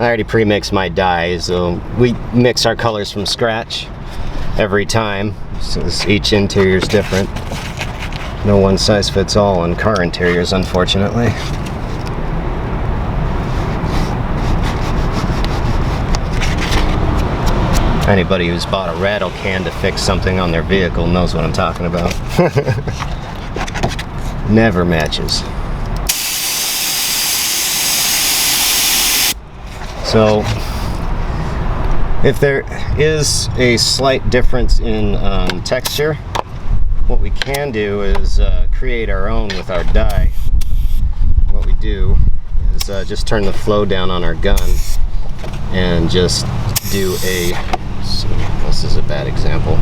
I already pre-mixed my dyes, so we mix our colors from scratch every time. So each interior is different. No one size fits all on car interiors, unfortunately. Anybody who's bought a rattle can to fix something on their vehicle knows what I'm talking about. Never matches. So, if there is a slight difference in texture, what we can do is create our own with our dye. What we do is just turn the flow down on our gun and just do a, so this is a bad example,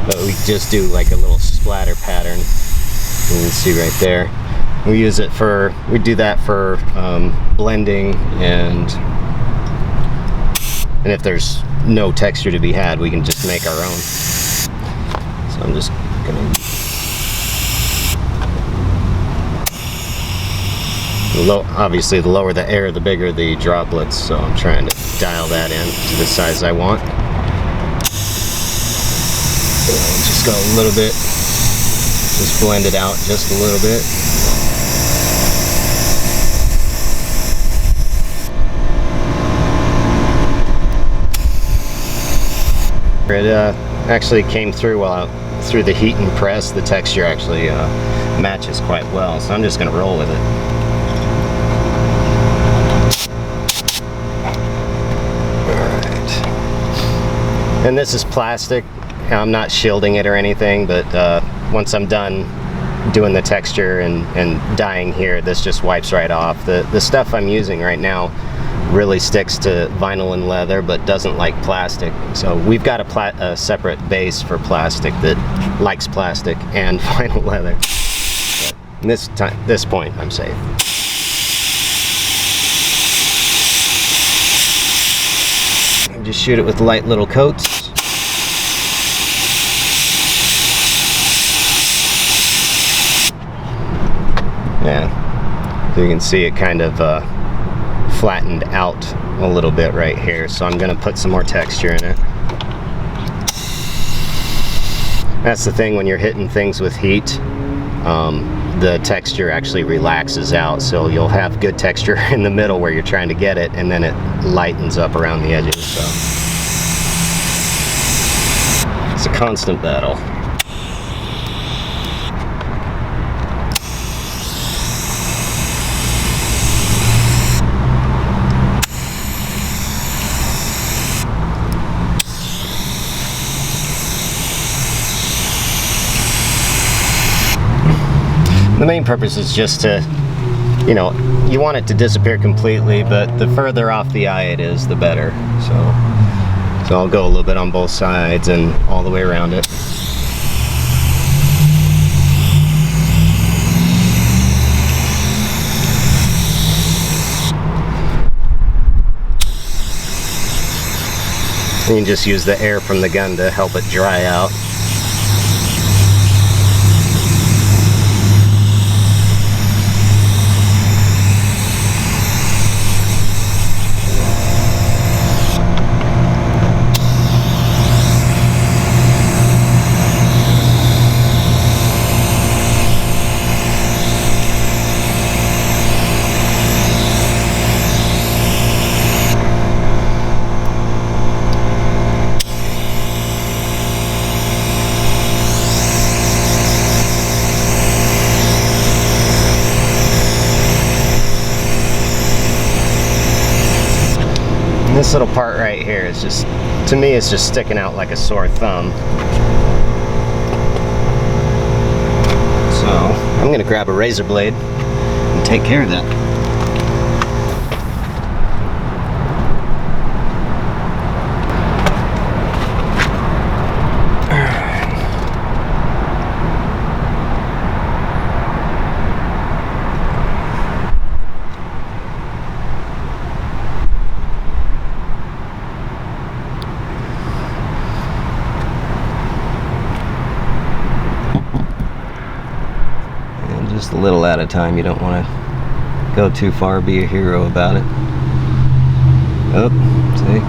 but we just do like a little splatter pattern. You can see right there. We use it for, we do that for blending, and if there's no texture to be had, we can just make our own. So I'm just gonna, obviously the lower the air, the bigger the droplets, so I'm trying to dial that in to the size I want. So just go a little bit, just blend it out just a little bit. It actually came through through the heat and press. The texture actually matches quite well, so I'm just going to roll with it. Alright. And this is plastic. I'm not shielding it or anything, but once I'm done doing the texture and dyeing here, this just wipes right off. The stuff I'm using right now really sticks to vinyl and leather, but doesn't like plastic. So we've got a separate base for plastic that likes plastic and vinyl leather. But this point, I'm safe. And just shoot it with light little coats. Yeah, so you can see it kind of flattened out a little bit right here, so I'm going to put some more texture in it. That's the thing when you're hitting things with heat, the texture actually relaxes out, so you'll have good texture in the middle where you're trying to get it, and then it lightens up around the edges. So it's a constant battle. The main purpose is just to, you know, you want it to disappear completely, but the further off the eye it is, the better. So I'll go a little bit on both sides and all the way around it. You can just use the air from the gun to help it dry out. This little part right here is just, to me, it's just sticking out like a sore thumb. So I'm going to grab a razor blade and take care of that. Just a little at a time. You don't want to go too far, be a hero about it. Oh, see?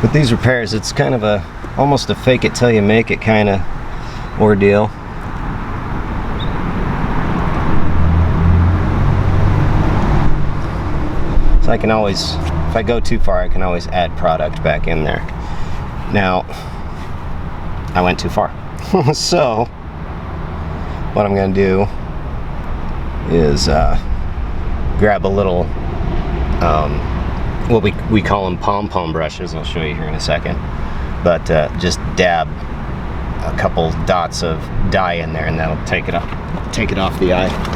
With these repairs, it's kind of almost a fake it till you make it kind of ordeal. So I can always, if I go too far, I can always add product back in there. Now, I went too far. So, what I'm going to do is grab a little what we call them pom-pom brushes. I'll show you here in a second. But just dab a couple dots of dye in there, and that'll take it off the eye.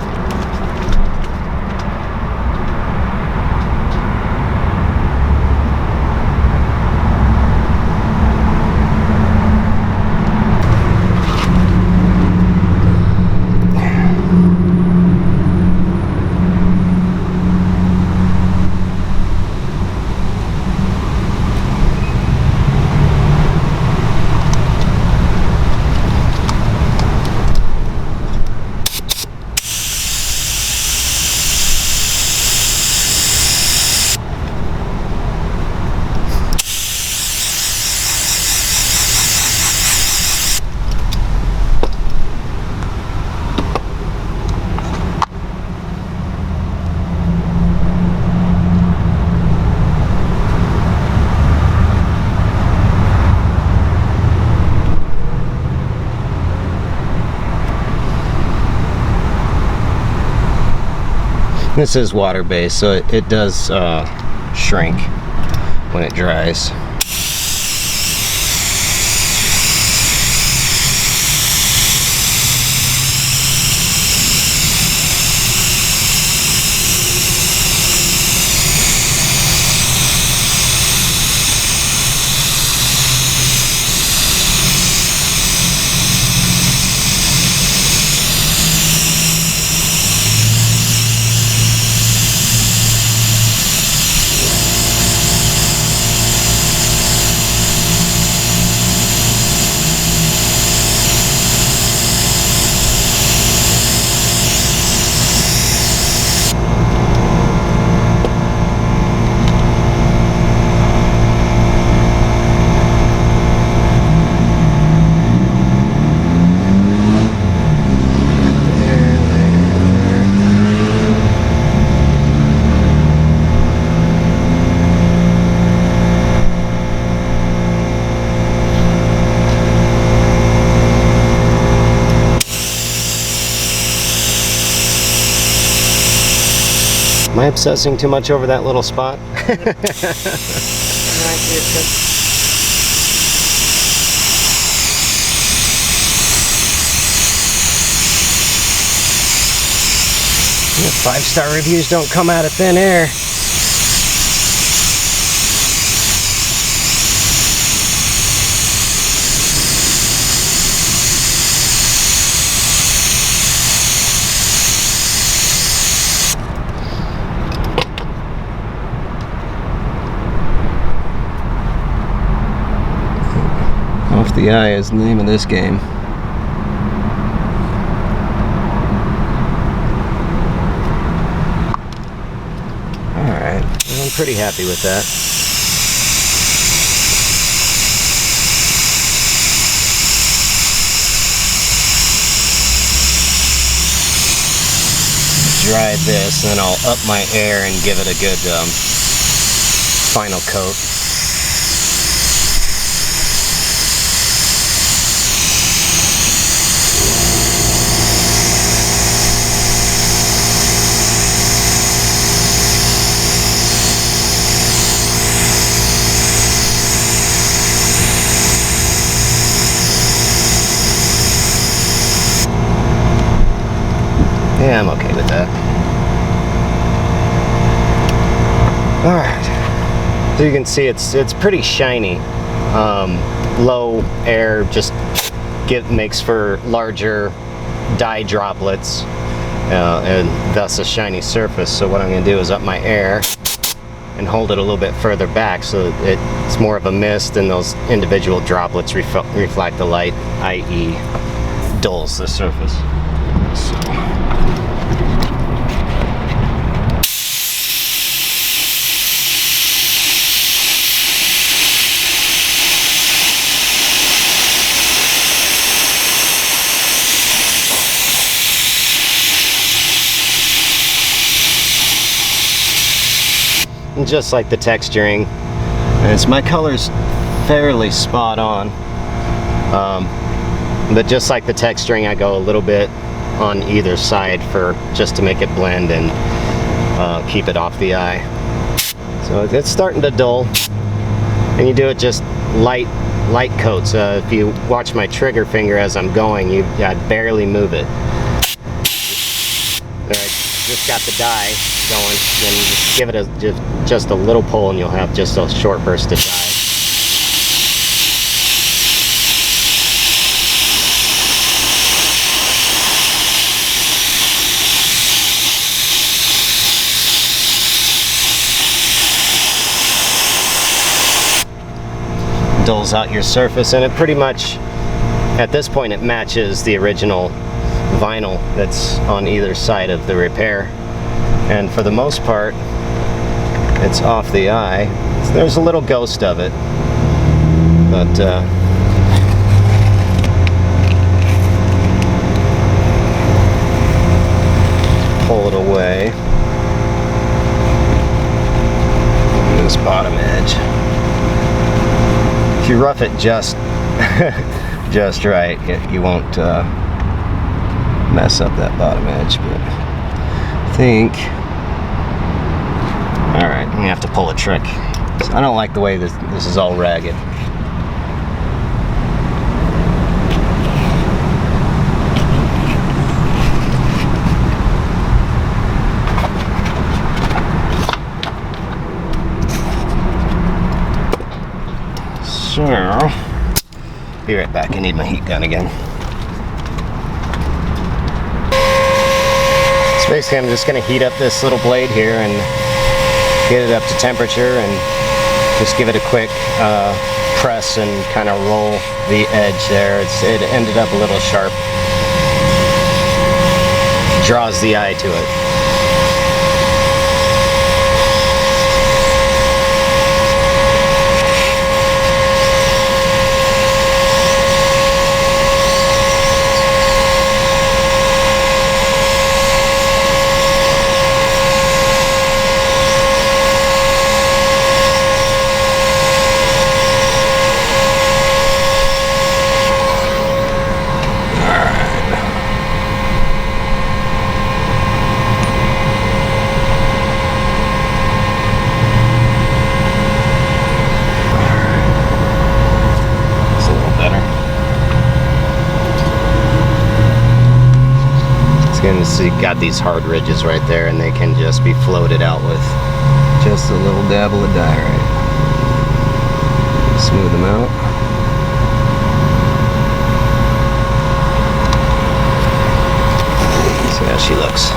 This is water-based, so it does shrink when it dries. Am I obsessing too much over that little spot? Five-star reviews don't come out of thin air. Off the eye is the name of this game. Alright, I'm pretty happy with that. Dry this, and then I'll up my air and give it a good final coat. Yeah, I'm okay with that. Alright, so you can see it's pretty shiny. Low air just makes for larger dye droplets. and thus a shiny surface. So what I'm going to do is up my air and hold it a little bit further back so that it's more of a mist and those individual droplets reflect the light, i.e. dulls the surface. So. And just like the texturing, and my color's fairly spot on, but just like the texturing, I go a little bit on either side just to make it blend and keep it off the eye. So it's starting to dull, and you do it just light coats. If you watch my trigger finger as I'm going, I barely move it. Just got the dye going, then just give it just a little pull and you'll have just a short burst of dye. Dulls out your surface, and it pretty much, at this point, it matches the original vinyl that's on either side of the repair, and for the most part it's off the eye. There's a little ghost of it, but pull it away. This bottom edge, if you rough it just right, you won't mess up that bottom edge, but I think, all right, I'm gonna have to pull a trick. I don't like the way this is all ragged. So, be right back. I need my heat gun again. So basically I'm just going to heat up this little blade here and get it up to temperature and just give it a quick press and kind of roll the edge there. It ended up a little sharp. Draws the eye to it. So you got these hard ridges right there, and they can just be floated out with just a little dabble of dye, right? Smooth them out. See how she looks.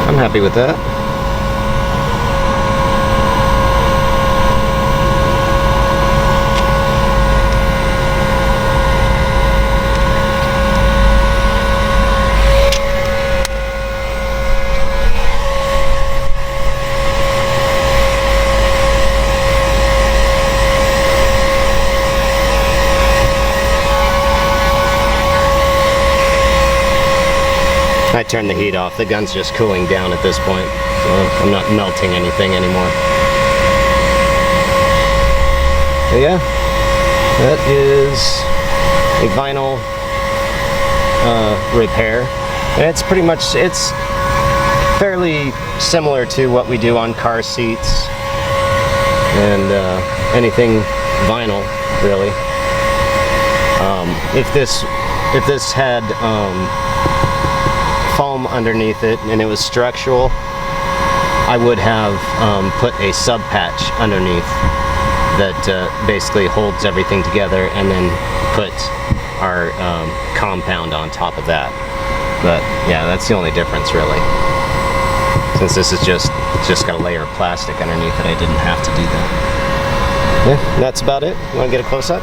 I'm happy with that. I turned the heat off. The gun's just cooling down at this point, so I'm not melting anything anymore. But yeah, that is a vinyl repair, and it's pretty much, it's fairly similar to what we do on car seats and anything vinyl, really. If this had foam underneath it and it was structural, I would have put a sub patch underneath that basically holds everything together, and then put our compound on top of that. But yeah, that's the only difference really. Since this is just got a layer of plastic underneath it, I didn't have to do that. Yeah, that's about it. You want to get a close-up?